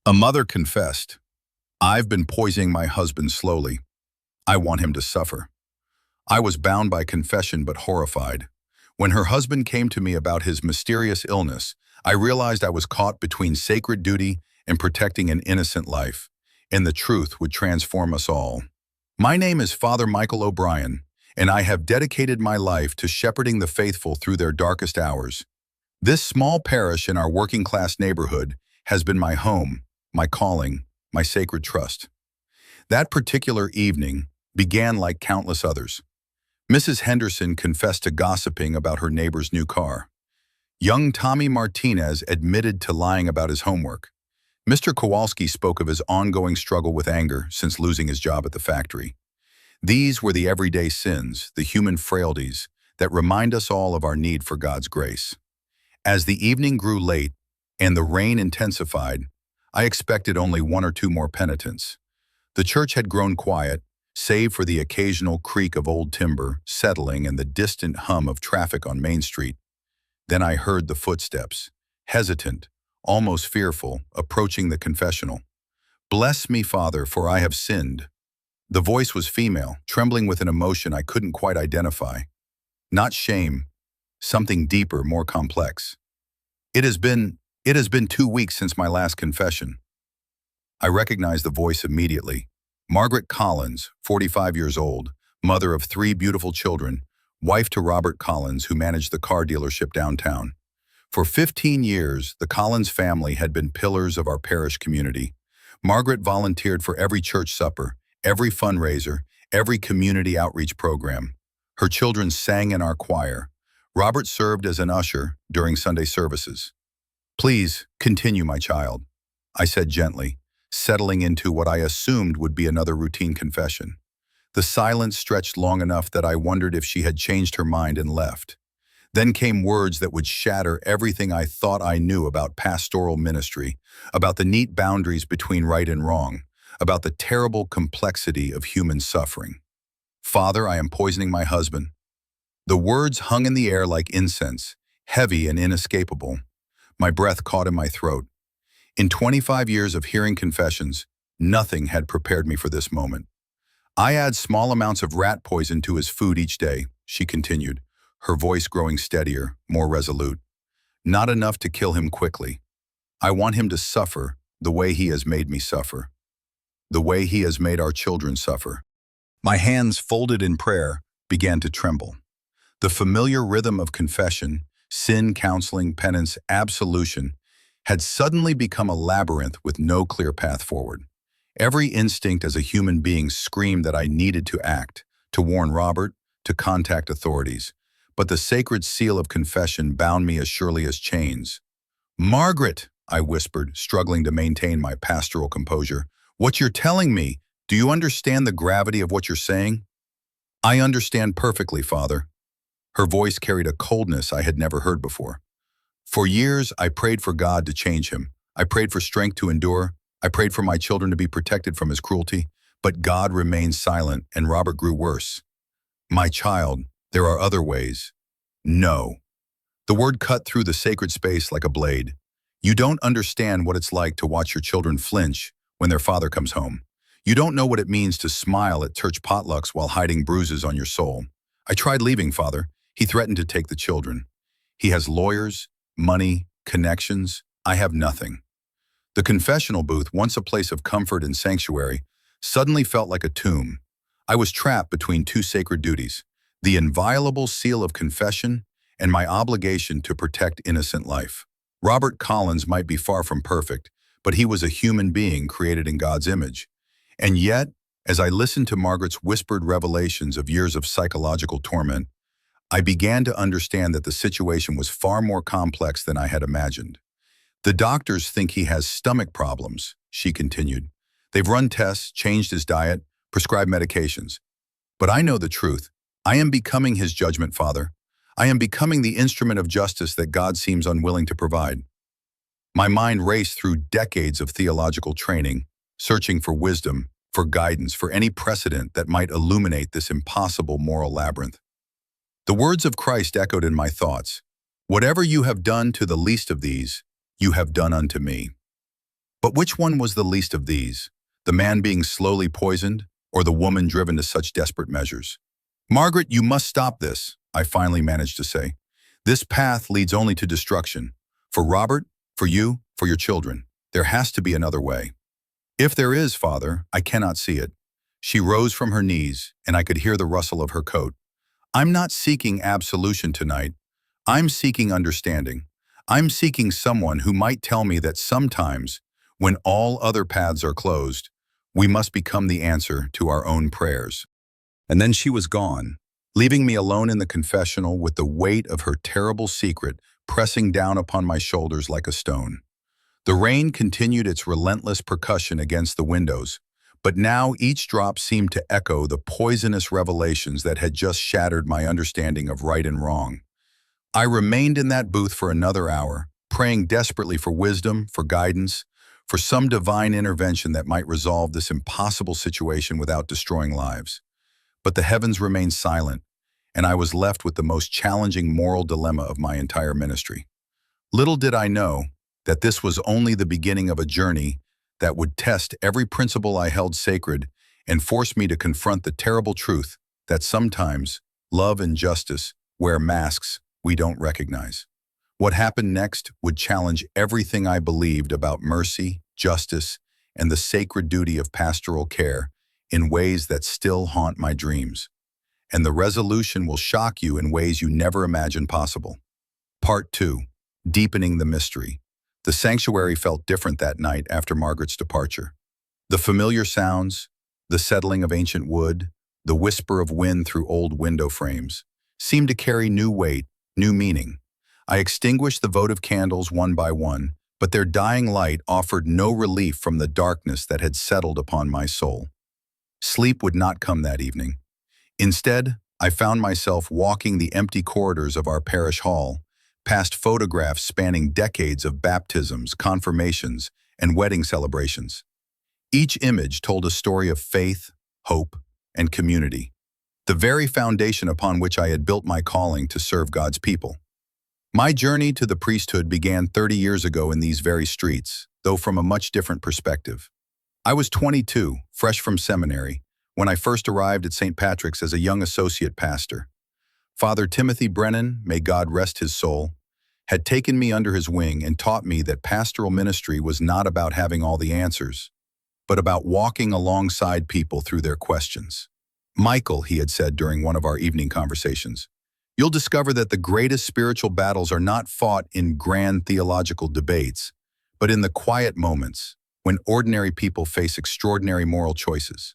A mother confessed, "I've been poisoning my husband slowly. I want him to suffer." I was bound by confession but horrified. When her husband came to me about his mysterious illness, I realized I was caught between sacred duty and protecting an innocent life, and the truth would transform us all. My name is Father Michael O'Brien, and I have dedicated my life to shepherding the faithful through their darkest hours. This small parish in our working-class neighborhood has been my home, my calling, my sacred trust. That particular evening began like countless others. Mrs. Henderson confessed to gossiping about her neighbor's new car. Young Tommy Martinez admitted to lying about his homework. Mr. Kowalski spoke of his ongoing struggle with anger since losing his job at the factory. These were the everyday sins, the human frailties, that remind us all of our need for God's grace. As the evening grew late and the rain intensified, I expected only one or two more penitents. The church had grown quiet, save for the occasional creak of old timber settling and the distant hum of traffic on Main Street. Then I heard the footsteps, hesitant, almost fearful, approaching the confessional. "Bless me, Father, for I have sinned." The voice was female, trembling with an emotion I couldn't quite identify. Not shame, something deeper, more complex. It has been 2 weeks since my last confession." I recognized the voice immediately. Margaret Collins, 45 years old, mother of 3 beautiful children, wife to Robert Collins, who managed the car dealership downtown. For 15 years, the Collins family had been pillars of our parish community. Margaret volunteered for every church supper, every fundraiser, every community outreach program. Her children sang in our choir. Robert served as an usher during Sunday services. "Please, continue, my child," I said gently, settling into what I assumed would be another routine confession. The silence stretched long enough that I wondered if she had changed her mind and left. Then came words that would shatter everything I thought I knew about pastoral ministry, about the neat boundaries between right and wrong, about the terrible complexity of human suffering. "Father, I am poisoning my husband." The words hung in the air like incense, heavy and inescapable. My breath caught in my throat. In 25 years of hearing confessions, nothing had prepared me for this moment. "I add small amounts of rat poison to his food each day," she continued, her voice growing steadier, more resolute. "Not enough to kill him quickly. I want him to suffer the way he has made me suffer, the way he has made our children suffer." My hands, folded in prayer, began to tremble. The familiar rhythm of confession, sin, counseling, penance, absolution, had suddenly become a labyrinth with no clear path forward. Every instinct as a human being screamed that I needed to act, to warn Robert, to contact authorities. But the sacred seal of confession bound me as surely as chains. "Margaret," I whispered, struggling to maintain my pastoral composure, "what you're telling me, do you understand the gravity of what you're saying?" "I understand perfectly, Father." Her voice carried a coldness I had never heard before. "For years, I prayed for God to change him. I prayed for strength to endure. I prayed for my children to be protected from his cruelty. But God remained silent, and Robert grew worse. My child, there are other ways." "No." The word cut through the sacred space like a blade. "You don't understand what it's like to watch your children flinch when their father comes home. You don't know what it means to smile at church potlucks while hiding bruises on your soul. I tried leaving, Father. He threatened to take the children. He has lawyers, money, connections. I have nothing." The confessional booth, once a place of comfort and sanctuary, suddenly felt like a tomb. I was trapped between two sacred duties, the inviolable seal of confession and my obligation to protect innocent life. Robert Collins might be far from perfect, but he was a human being created in God's image. And yet, as I listened to Margaret's whispered revelations of years of psychological torment, I began to understand that the situation was far more complex than I had imagined. "The doctors think he has stomach problems," she continued. "They've run tests, changed his diet, prescribed medications. But I know the truth. I am becoming his judgment, Father. I am becoming the instrument of justice that God seems unwilling to provide." My mind raced through decades of theological training, searching for wisdom, for guidance, for any precedent that might illuminate this impossible moral labyrinth. The words of Christ echoed in my thoughts. "Whatever you have done to the least of these, you have done unto me." But which one was the least of these? The man being slowly poisoned, or the woman driven to such desperate measures? "Margaret, you must stop this," I finally managed to say. "This path leads only to destruction. For Robert, for you, for your children. There has to be another way." "If there is, Father, I cannot see it." She rose from her knees, and I could hear the rustle of her coat. "I'm not seeking absolution tonight. I'm seeking understanding. I'm seeking someone who might tell me that sometimes, when all other paths are closed, we must become the answer to our own prayers." And then she was gone, leaving me alone in the confessional with the weight of her terrible secret pressing down upon my shoulders like a stone. The rain continued its relentless percussion against the windows, but now each drop seemed to echo the poisonous revelations that had just shattered my understanding of right and wrong. I remained in that booth for another hour, praying desperately for wisdom, for guidance, for some divine intervention that might resolve this impossible situation without destroying lives. But the heavens remained silent, and I was left with the most challenging moral dilemma of my entire ministry. Little did I know that this was only the beginning of a journey that would test every principle I held sacred and force me to confront the terrible truth that sometimes love and justice wear masks we don't recognize. What happened next would challenge everything I believed about mercy, justice, and the sacred duty of pastoral care in ways that still haunt my dreams. And the resolution will shock you in ways you never imagined possible. Part 2. Deepening the mystery. The sanctuary felt different that night after Margaret's departure. The familiar sounds, the settling of ancient wood, the whisper of wind through old window frames, seemed to carry new weight, new meaning. I extinguished the votive candles one by one, but their dying light offered no relief from the darkness that had settled upon my soul. Sleep would not come that evening. Instead, I found myself walking the empty corridors of our parish hall, past photographs spanning decades of baptisms, confirmations, and wedding celebrations. Each image told a story of faith, hope, and community, the very foundation upon which I had built my calling to serve God's people. My journey to the priesthood began 30 years ago in these very streets, though from a much different perspective. I was 22, fresh from seminary, when I first arrived at St. Patrick's as a young associate pastor. Father Timothy Brennan, may God rest his soul, had taken me under his wing and taught me that pastoral ministry was not about having all the answers, but about walking alongside people through their questions. "Michael," he had said during one of our evening conversations, "you'll discover that the greatest spiritual battles are not fought in grand theological debates, but in the quiet moments when ordinary people face extraordinary moral choices.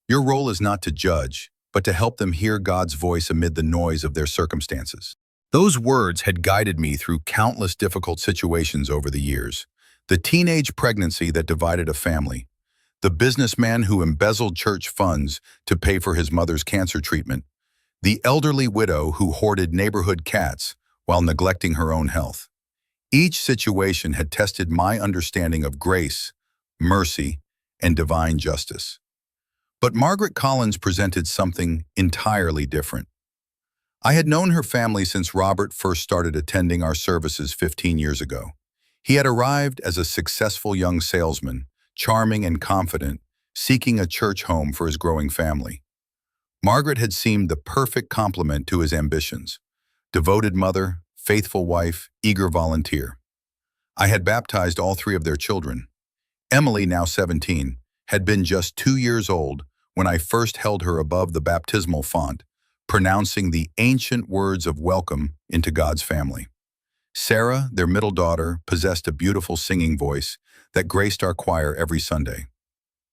Your role is not to judge, but to help them hear God's voice amid the noise of their circumstances." Those words had guided me through countless difficult situations over the years. The teenage pregnancy that divided a family, the businessman who embezzled church funds to pay for his mother's cancer treatment, the elderly widow who hoarded neighborhood cats while neglecting her own health. Each situation had tested my understanding of grace, mercy, and divine justice. But Margaret Collins presented something entirely different. I had known her family since Robert first started attending our services 15 years ago. He had arrived as a successful young salesman, charming and confident, seeking a church home for his growing family. Margaret had seemed the perfect complement to his ambitions. Devoted mother, faithful wife, eager volunteer. I had baptized all three of their children. Emily, now 17, had been just 2 years old when I first held her above the baptismal font, pronouncing the ancient words of welcome into God's family. Sarah, their middle daughter, possessed a beautiful singing voice that graced our choir every Sunday.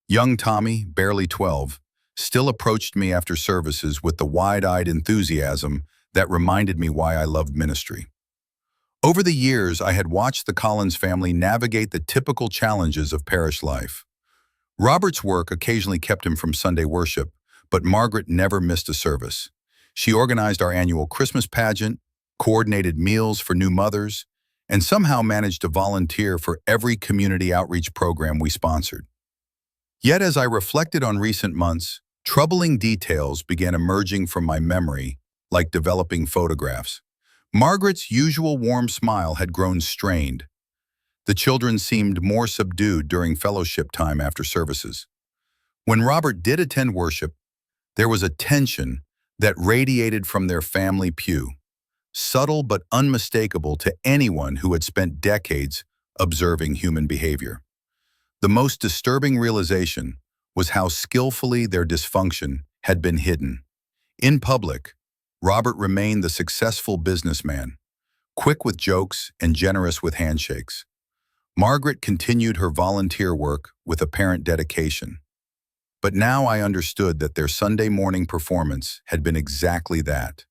Young Tommy, barely 12, still approached me after services with the wide-eyed enthusiasm that reminded me why I loved ministry. Over the years, I had watched the Collins family navigate the typical challenges of parish life. Robert's work occasionally kept him from Sunday worship, but Margaret never missed a service. She organized our annual Christmas pageant, coordinated meals for new mothers, and somehow managed to volunteer for every community outreach program we sponsored. Yet as I reflected on recent months, troubling details began emerging from my memory, like developing photographs. Margaret's usual warm smile had grown strained. The children seemed more subdued during fellowship time after services. When Robert did attend worship, there was a tension that radiated from their family pew, subtle but unmistakable to anyone who had spent decades observing human behavior. The most disturbing realization was how skillfully their dysfunction had been hidden. In public, Robert remained the successful businessman, quick with jokes and generous with handshakes. Margaret continued her volunteer work with apparent dedication. But now I understood that their Sunday morning performance had been exactly that,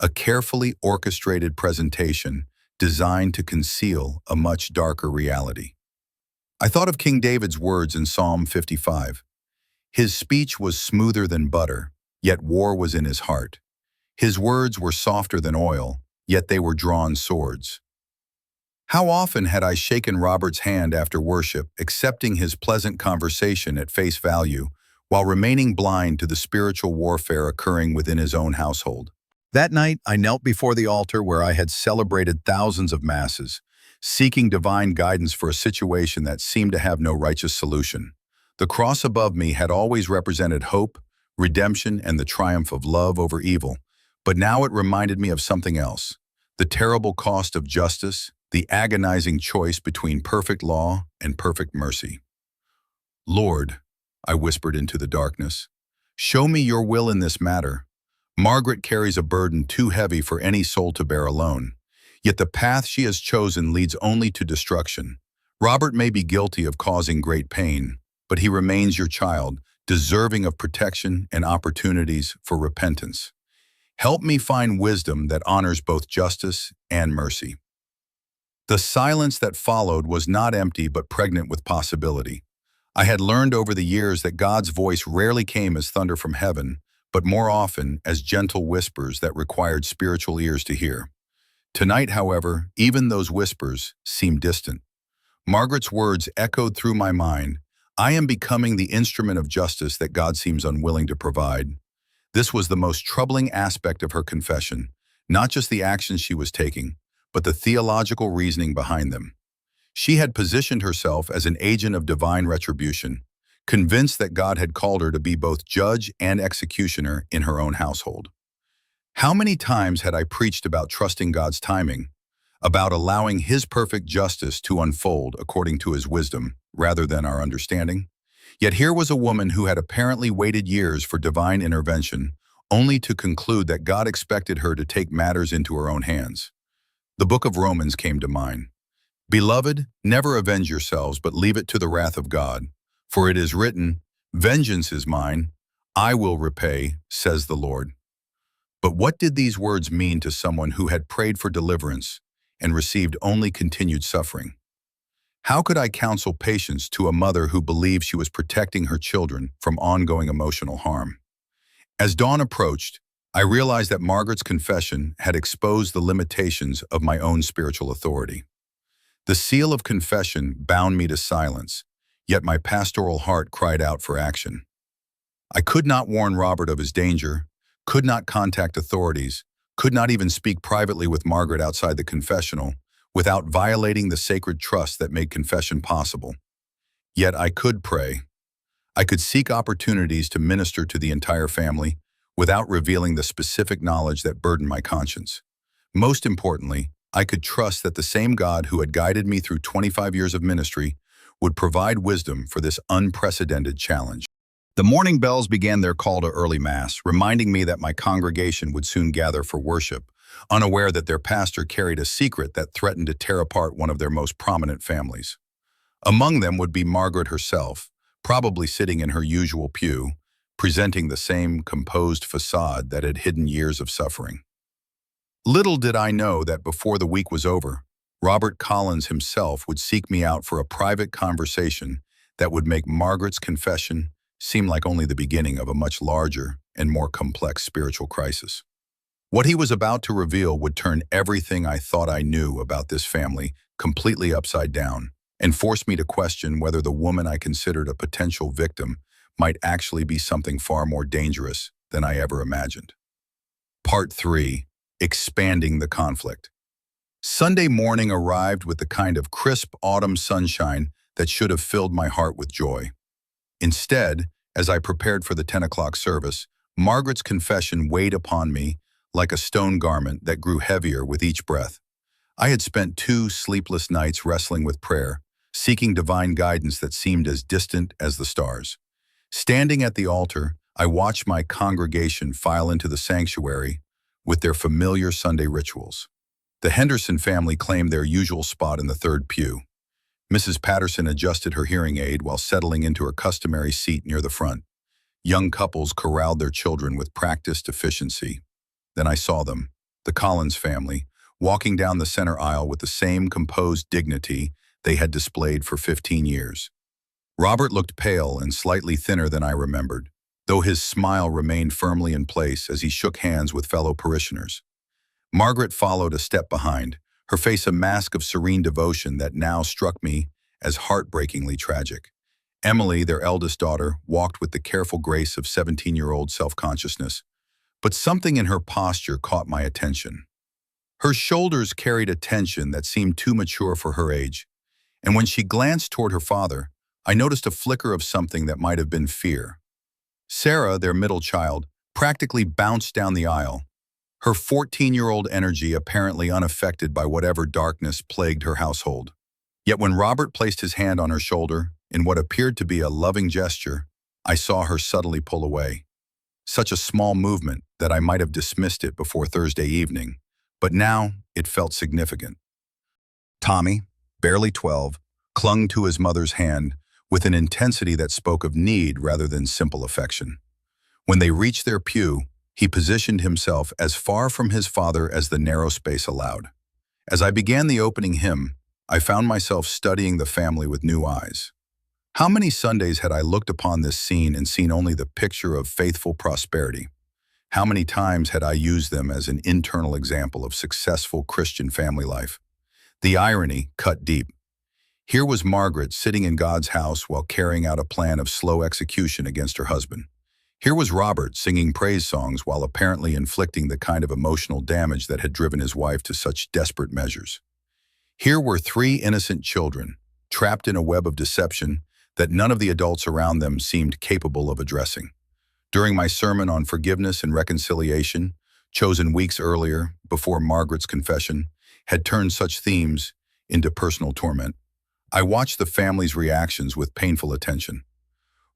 a carefully orchestrated presentation designed to conceal a much darker reality. I thought of King David's words in Psalm 55. His speech was smoother than butter, yet war was in his heart. His words were softer than oil, yet they were drawn swords. How often had I shaken Robert's hand after worship, accepting his pleasant conversation at face value, while remaining blind to the spiritual warfare occurring within his own household. That night, I knelt before the altar where I had celebrated thousands of masses, seeking divine guidance for a situation that seemed to have no righteous solution. The cross above me had always represented hope, redemption, and the triumph of love over evil, but now it reminded me of something else: the terrible cost of justice, the agonizing choice between perfect law and perfect mercy. Lord, I whispered into the darkness, show me your will in this matter. Margaret carries a burden too heavy for any soul to bear alone, yet the path she has chosen leads only to destruction. Robert may be guilty of causing great pain, but he remains your child, deserving of protection and opportunities for repentance. Help me find wisdom that honors both justice and mercy. The silence that followed was not empty but pregnant with possibility. I had learned over the years that God's voice rarely came as thunder from heaven, but more often as gentle whispers that required spiritual ears to hear. Tonight, however, even those whispers seemed distant. Margaret's words echoed through my mind. I am becoming the instrument of justice that God seems unwilling to provide. This was the most troubling aspect of her confession, not just the actions she was taking, but the theological reasoning behind them. She had positioned herself as an agent of divine retribution, convinced that God had called her to be both judge and executioner in her own household. How many times had I preached about trusting God's timing, about allowing His perfect justice to unfold according to His wisdom rather than our understanding? Yet here was a woman who had apparently waited years for divine intervention, only to conclude that God expected her to take matters into her own hands. The book of Romans came to mind. Beloved, never avenge yourselves, but leave it to the wrath of God. For it is written, vengeance is mine, I will repay, says the Lord. But what did these words mean to someone who had prayed for deliverance and received only continued suffering? How could I counsel patience to a mother who believed she was protecting her children from ongoing emotional harm? As dawn approached, I realized that Margaret's confession had exposed the limitations of my own spiritual authority. The seal of confession bound me to silence, yet my pastoral heart cried out for action. I could not warn Robert of his danger, could not contact authorities, could not even speak privately with Margaret outside the confessional without violating the sacred trust that made confession possible. Yet I could pray. I could seek opportunities to minister to the entire family without revealing the specific knowledge that burdened my conscience. Most importantly, I could trust that the same God who had guided me through 25 years of ministry would provide wisdom for this unprecedented challenge. The morning bells began their call to early Mass, reminding me that my congregation would soon gather for worship, unaware that their pastor carried a secret that threatened to tear apart one of their most prominent families. Among them would be Margaret herself, probably sitting in her usual pew, presenting the same composed facade that had hidden years of suffering. Little did I know that before the week was over, Robert Collins himself would seek me out for a private conversation that would make Margaret's confession seem like only the beginning of a much larger and more complex spiritual crisis. What he was about to reveal would turn everything I thought I knew about this family completely upside down and force me to question whether the woman I considered a potential victim might actually be something far more dangerous than I ever imagined. Part 3. Expanding the conflict. Sunday morning arrived with the kind of crisp autumn sunshine that should have filled my heart with joy. Instead, as I prepared for the 10 o'clock service, Margaret's confession weighed upon me like a stone garment that grew heavier with each breath. I had spent 2 sleepless nights wrestling with prayer, seeking divine guidance that seemed as distant as the stars. Standing at the altar, I watched my congregation file into the sanctuary with their familiar Sunday rituals. The Henderson family claimed their usual spot in the third pew. Mrs. Patterson adjusted her hearing aid while settling into her customary seat near the front. Young couples corralled their children with practiced efficiency. Then I saw them, the Collins family, walking down the center aisle with the same composed dignity they had displayed for 15 years. Robert looked pale and slightly thinner than I remembered, though his smile remained firmly in place as he shook hands with fellow parishioners. Margaret followed a step behind, her face a mask of serene devotion that now struck me as heartbreakingly tragic. Emily, their eldest daughter, walked with the careful grace of 17-year-old self-consciousness, but something in her posture caught my attention. Her shoulders carried a tension that seemed too mature for her age, and when she glanced toward her father, I noticed a flicker of something that might have been fear. Sarah, their middle child, practically bounced down the aisle, her 14-year-old energy apparently unaffected by whatever darkness plagued her household. Yet when Robert placed his hand on her shoulder, in what appeared to be a loving gesture, I saw her subtly pull away. Such a small movement that I might have dismissed it before Thursday evening, but now it felt significant. Tommy, barely 12, clung to his mother's hand with an intensity that spoke of need rather than simple affection. When they reached their pew, he positioned himself as far from his father as the narrow space allowed. As I began the opening hymn, I found myself studying the family with new eyes. How many Sundays had I looked upon this scene and seen only the picture of faithful prosperity? How many times had I used them as an internal example of successful Christian family life? The irony cut deep. Here was Margaret sitting in God's house while carrying out a plan of slow execution against her husband. Here was Robert singing praise songs while apparently inflicting the kind of emotional damage that had driven his wife to such desperate measures. Here were 3 innocent children, trapped in a web of deception that none of the adults around them seemed capable of addressing. During my sermon on forgiveness and reconciliation, chosen weeks earlier, before Margaret's confession, had turned such themes into personal torment, I watched the family's reactions with painful attention.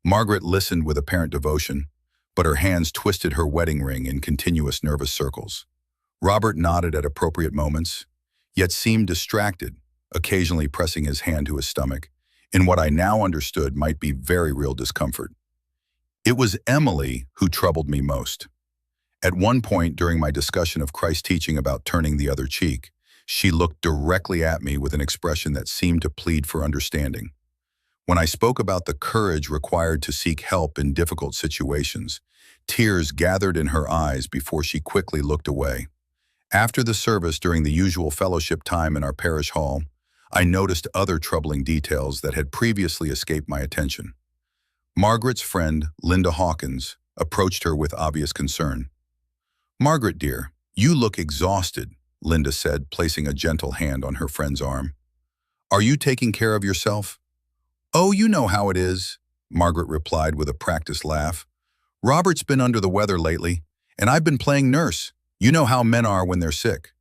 Margaret listened with apparent devotion, but her hands twisted her wedding ring in continuous nervous circles. Robert nodded at appropriate moments, yet seemed distracted, occasionally pressing his hand to his stomach, in what I now understood might be very real discomfort. It was Emily who troubled me most. At one point during my discussion of Christ's teaching about turning the other cheek, she looked directly at me with an expression that seemed to plead for understanding. When I spoke about the courage required to seek help in difficult situations, tears gathered in her eyes before she quickly looked away. After the service during the usual fellowship time in our parish hall, I noticed other troubling details that had previously escaped my attention. Margaret's friend, Linda Hawkins, approached her with obvious concern. "Margaret, dear, you look exhausted," Linda said, placing a gentle hand on her friend's arm. "Are you taking care of yourself?" "Oh, you know how it is," Margaret replied with a practiced laugh. "Robert's been under the weather lately, and I've been playing nurse. You know how men are when they're sick."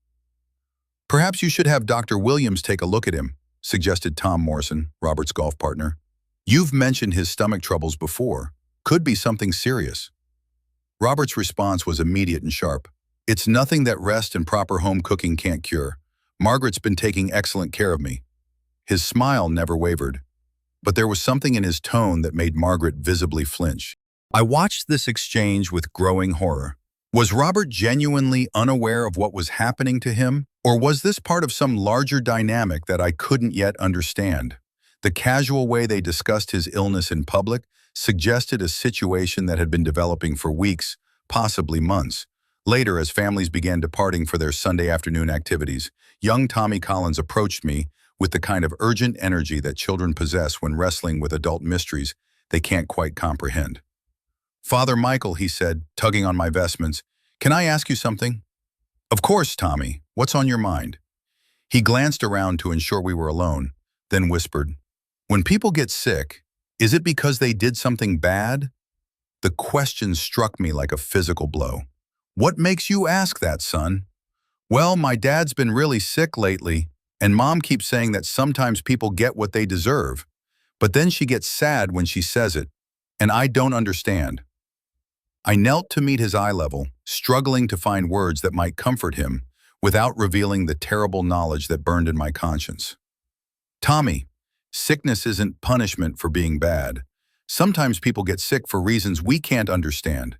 "Perhaps you should have Dr. Williams take a look at him," suggested Tom Morrison, Robert's golf partner. "You've mentioned his stomach troubles before. Could be something serious." Robert's response was immediate and sharp. "It's nothing that rest and proper home cooking can't cure. Margaret's been taking excellent care of me." His smile never wavered, but there was something in his tone that made Margaret visibly flinch. I watched this exchange with growing horror. Was Robert genuinely unaware of what was happening to him, or was this part of some larger dynamic that I couldn't yet understand? The casual way they discussed his illness in public suggested a situation that had been developing for weeks, possibly months. Later, as families began departing for their Sunday afternoon activities, young Tommy Collins approached me with the kind of urgent energy that children possess when wrestling with adult mysteries they can't quite comprehend. "Father Michael," he said, tugging on my vestments, "can I ask you something?" "Of course, Tommy. What's on your mind?" He glanced around to ensure we were alone, then whispered, "When people get sick, is it because they did something bad?" The question struck me like a physical blow. "What makes you ask that, son?" "Well, my dad's been really sick lately, and Mom keeps saying that sometimes people get what they deserve, but then she gets sad when she says it, and I don't understand." I knelt to meet his eye level, struggling to find words that might comfort him without revealing the terrible knowledge that burned in my conscience. "Tommy, sickness isn't punishment for being bad. Sometimes people get sick for reasons we can't understand.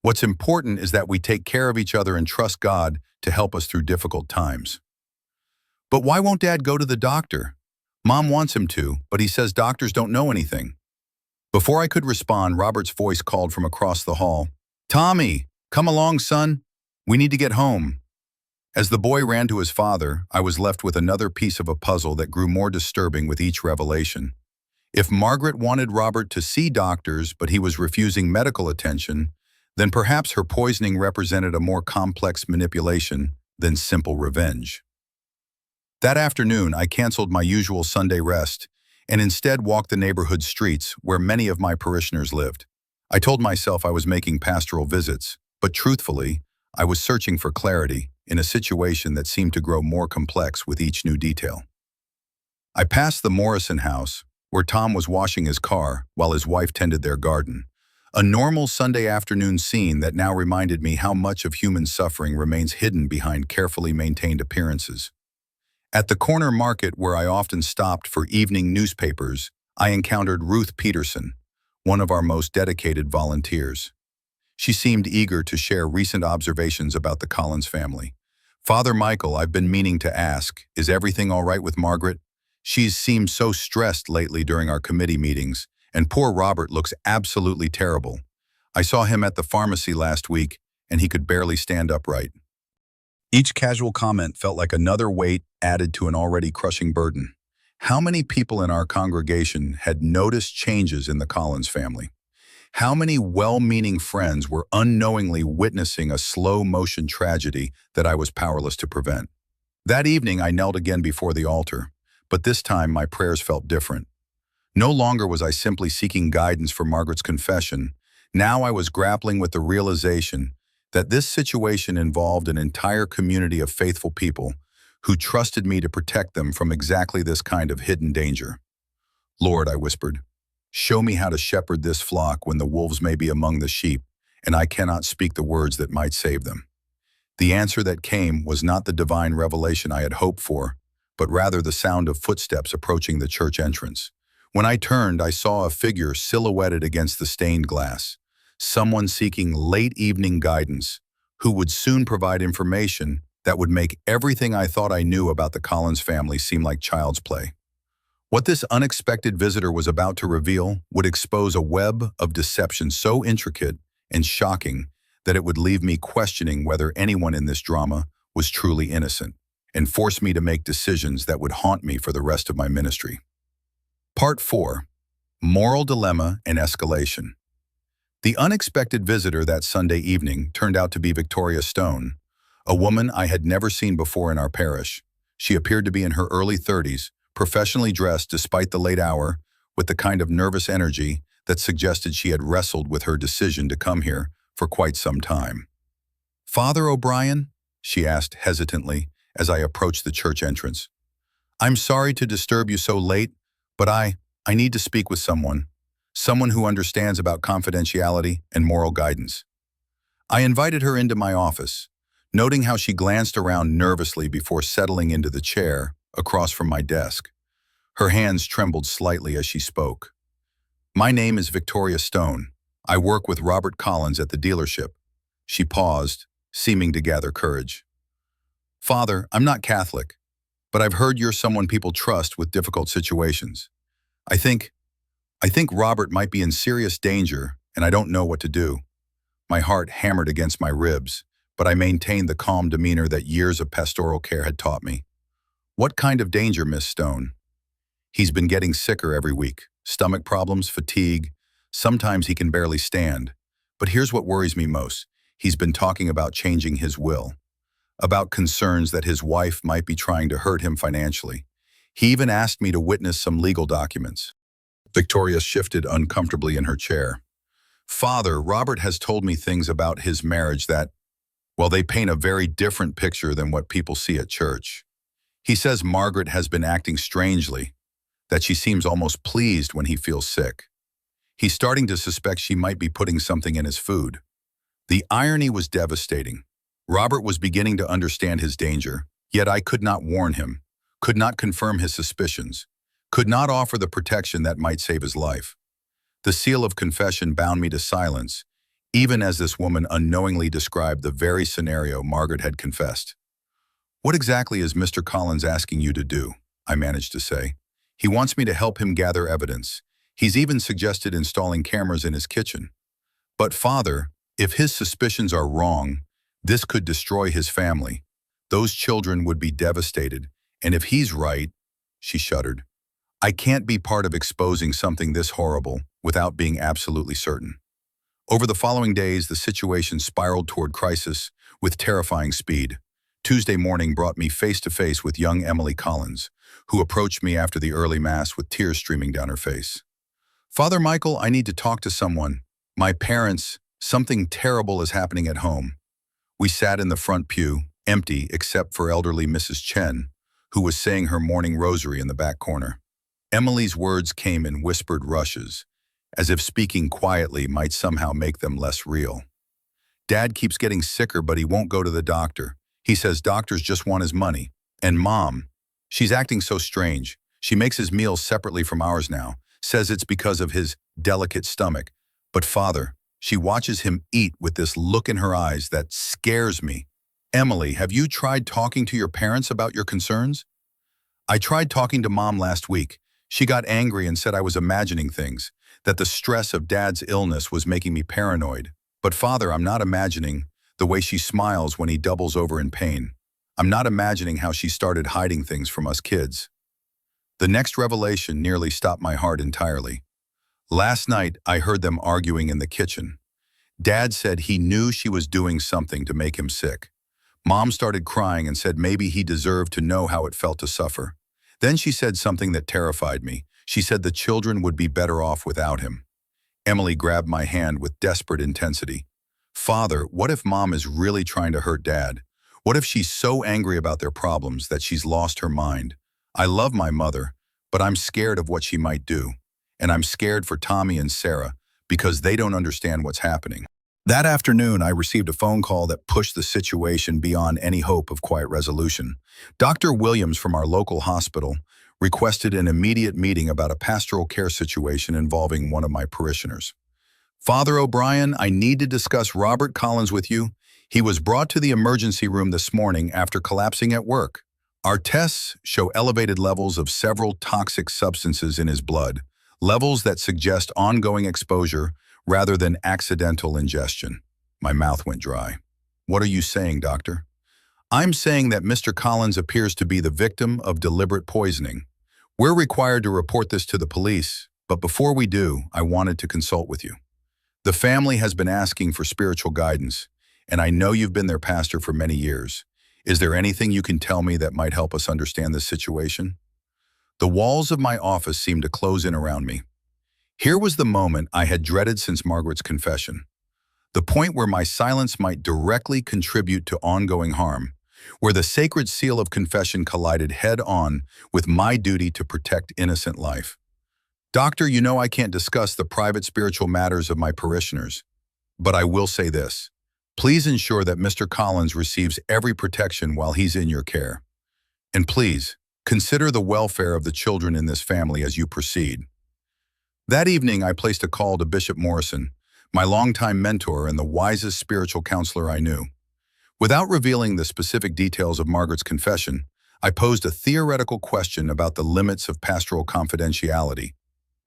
What's important is that we take care of each other and trust God to help us through difficult times." "But why won't Dad go to the doctor? Mom wants him to, but he says doctors don't know anything." Before I could respond, Robert's voice called from across the hall, "Tommy, come along, son. We need to get home." As the boy ran to his father, I was left with another piece of a puzzle that grew more disturbing with each revelation. If Margaret wanted Robert to see doctors, but he was refusing medical attention, then perhaps her poisoning represented a more complex manipulation than simple revenge. That afternoon, I canceled my usual Sunday rest and instead walked the neighborhood streets where many of my parishioners lived. I told myself I was making pastoral visits, but truthfully, I was searching for clarity in a situation that seemed to grow more complex with each new detail. I passed the Morrison house, where Tom was washing his car while his wife tended their garden. A normal Sunday afternoon scene that now reminded me how much of human suffering remains hidden behind carefully maintained appearances. At the corner market where I often stopped for evening newspapers, I encountered Ruth Peterson, one of our most dedicated volunteers. She seemed eager to share recent observations about the Collins family. "Father Michael, I've been meaning to ask, is everything all right with Margaret? She's seemed so stressed lately during our committee meetings, and poor Robert looks absolutely terrible. I saw him at the pharmacy last week, and he could barely stand upright." Each casual comment felt like another weight added to an already crushing burden. How many people in our congregation had noticed changes in the Collins family? How many well-meaning friends were unknowingly witnessing a slow-motion tragedy that I was powerless to prevent? That evening, I knelt again before the altar, but this time my prayers felt different. No longer was I simply seeking guidance for Margaret's confession. Now I was grappling with the realization that this situation involved an entire community of faithful people who trusted me to protect them from exactly this kind of hidden danger. "Lord," I whispered, "show me how to shepherd this flock when the wolves may be among the sheep, and I cannot speak the words that might save them." The answer that came was not the divine revelation I had hoped for, but rather the sound of footsteps approaching the church entrance. When I turned, I saw a figure silhouetted against the stained glass, someone seeking late evening guidance, who would soon provide information that would make everything I thought I knew about the Collins family seem like child's play. What this unexpected visitor was about to reveal would expose a web of deception so intricate and shocking that it would leave me questioning whether anyone in this drama was truly innocent, and force me to make decisions that would haunt me for the rest of my ministry. Part 4. Moral Dilemma and Escalation. The unexpected visitor that Sunday evening turned out to be Victoria Stone, a woman I had never seen before in our parish. She appeared to be in her early 30s, professionally dressed despite the late hour, with the kind of nervous energy that suggested she had wrestled with her decision to come here for quite some time. "Father O'Brien?" she asked hesitantly as I approached the church entrance. "I'm sorry to disturb you so late, but I need to speak with someone who understands about confidentiality and moral guidance." I invited her into my office, noting how she glanced around nervously before settling into the chair across from my desk. Her hands trembled slightly as she spoke. "My name is Victoria Stone. I work with Robert Collins at the dealership." She paused, seeming to gather courage. "Father, I'm not Catholic, but I've heard you're someone people trust with difficult situations. I think Robert might be in serious danger, and I don't know what to do." My heart hammered against my ribs, but I maintained the calm demeanor that years of pastoral care had taught me. "What kind of danger, Miss Stone?" "He's been getting sicker every week. Stomach problems, fatigue. Sometimes he can barely stand. But here's what worries me most. He's been talking about changing his will. about concerns that his wife might be trying to hurt him financially. He even asked me to witness some legal documents. Victoria shifted uncomfortably in her chair. Father, Robert has told me things about his marriage that, well, they paint a very different picture than what people see at church. He says Margaret has been acting strangely, that she seems almost pleased when he feels sick. He's starting to suspect she might be putting something in his food. The irony was devastating. Robert was beginning to understand his danger, yet I could not warn him, could not confirm his suspicions, could not offer the protection that might save his life. The seal of confession bound me to silence, even as this woman unknowingly described the very scenario Margaret had confessed. What exactly is Mr. Collins asking you to do? I managed to say. He wants me to help him gather evidence. He's even suggested installing cameras in his kitchen. But Father, if his suspicions are wrong, this could destroy his family. Those children would be devastated. And if he's right, she shuddered. I can't be part of exposing something this horrible without being absolutely certain. Over the following days, the situation spiraled toward crisis with terrifying speed. Tuesday morning brought me face to face with young Emily Collins, who approached me after the early mass with tears streaming down her face. Father Michael, I need to talk to someone. My parents, something terrible is happening at home. We sat in the front pew, empty except for elderly Mrs. Chen, who was saying her morning rosary in the back corner. Emily's words came in whispered rushes, as if speaking quietly might somehow make them less real. Dad keeps getting sicker, but he won't go to the doctor. He says doctors just want his money. And Mom, she's acting so strange. She makes his meals separately from ours now, says it's because of his delicate stomach. But Father, she watches him eat with this look in her eyes that scares me. Emily, have you tried talking to your parents about your concerns? I tried talking to Mom last week. She got angry and said I was imagining things, that the stress of Dad's illness was making me paranoid. But Father, I'm not imagining the way she smiles when he doubles over in pain. I'm not imagining how she started hiding things from us kids. The next revelation nearly stopped my heart entirely. Last night, I heard them arguing in the kitchen. Dad said he knew she was doing something to make him sick. Mom started crying and said maybe he deserved to know how it felt to suffer. Then she said something that terrified me. She said the children would be better off without him. Emily grabbed my hand with desperate intensity. Father, what if Mom is really trying to hurt Dad? What if she's so angry about their problems that she's lost her mind? I love my mother, but I'm scared of what she might do. And I'm scared for Tommy and Sarah because they don't understand what's happening. That afternoon, I received a phone call that pushed the situation beyond any hope of quiet resolution. Dr. Williams from our local hospital requested an immediate meeting about a pastoral care situation involving one of my parishioners. Father O'Brien, I need to discuss Robert Collins with you. He was brought to the emergency room this morning after collapsing at work. Our tests show elevated levels of several toxic substances in his blood, levels that suggest ongoing exposure rather than accidental ingestion. My mouth went dry. What are you saying, doctor? I'm saying that Mr. Collins appears to be the victim of deliberate poisoning. We're required to report this to the police, but before we do, I wanted to consult with you. The family has been asking for spiritual guidance, and I know you've been their pastor for many years. Is there anything you can tell me that might help us understand this situation? The walls of my office seemed to close in around me. Here was the moment I had dreaded since Margaret's confession. The point where my silence might directly contribute to ongoing harm, where the sacred seal of confession collided head-on with my duty to protect innocent life. Doctor, you know I can't discuss the private spiritual matters of my parishioners, but I will say this. Please ensure that Mr. Collins receives every protection while he's in your care. And please, consider the welfare of the children in this family as you proceed. That evening, I placed a call to Bishop Morrison, my longtime mentor and the wisest spiritual counselor I knew. Without revealing the specific details of Margaret's confession, I posed a theoretical question about the limits of pastoral confidentiality.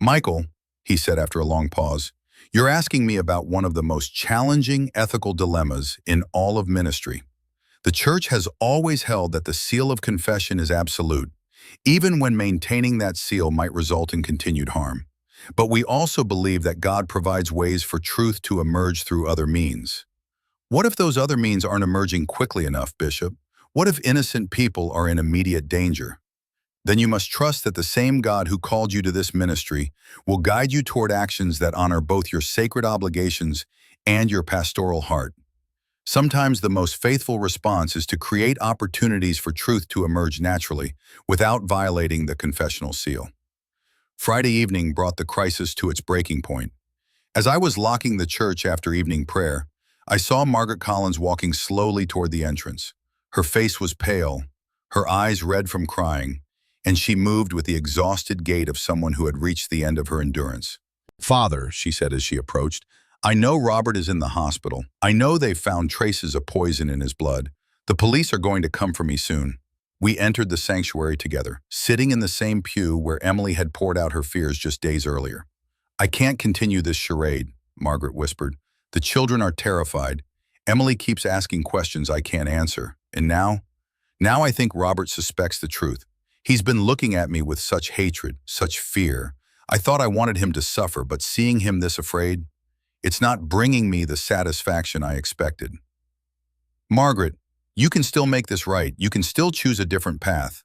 Michael, he said after a long pause, you're asking me about one of the most challenging ethical dilemmas in all of ministry. The Church has always held that the seal of confession is absolute, even when maintaining that seal might result in continued harm. But we also believe that God provides ways for truth to emerge through other means. What if those other means aren't emerging quickly enough, Bishop? What if innocent people are in immediate danger? Then you must trust that the same God who called you to this ministry will guide you toward actions that honor both your sacred obligations and your pastoral heart. Sometimes the most faithful response is to create opportunities for truth to emerge naturally, without violating the confessional seal. Friday evening brought the crisis to its breaking point. As I was locking the church after evening prayer, I saw Margaret Collins walking slowly toward the entrance. Her face was pale, her eyes red from crying, and she moved with the exhausted gait of someone who had reached the end of her endurance. "Father," she said as she approached, "I know Robert is in the hospital. I know they've found traces of poison in his blood. The police are going to come for me soon." We entered the sanctuary together, sitting in the same pew where Emily had poured out her fears just days earlier. "I can't continue this charade," Margaret whispered. "The children are terrified. Emily keeps asking questions I can't answer. And now I think Robert suspects the truth. He's been looking at me with such hatred, such fear. I thought I wanted him to suffer, but seeing him this afraid, it's not bringing me the satisfaction I expected." "Margaret, you can still make this right. You can still choose a different path."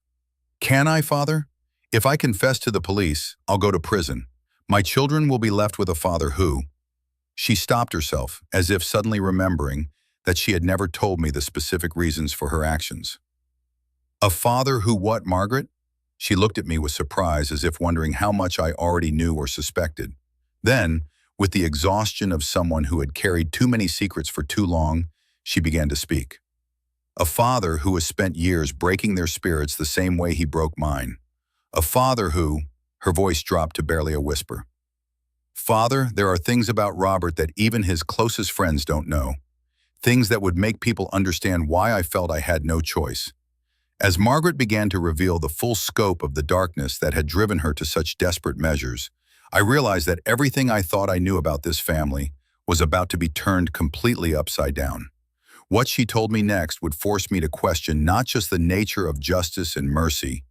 "Can I, Father? If I confess to the police, I'll go to prison. My children will be left with a father who—" She stopped herself, as if suddenly remembering that she had never told me the specific reasons for her actions. "A father who what, Margaret?" She looked at me with surprise, as if wondering how much I already knew or suspected. Then, with the exhaustion of someone who had carried too many secrets for too long, she began to speak. "A father who has spent years breaking their spirits the same way he broke mine. A father who—" Her voice dropped to barely a whisper. "Father, there are things about Robert that even his closest friends don't know. Things that would make people understand why I felt I had no choice." As Margaret began to reveal the full scope of the darkness that had driven her to such desperate measures, I realized that everything I thought I knew about this family was about to be turned completely upside down. What she told me next would force me to question not just the nature of justice and mercy,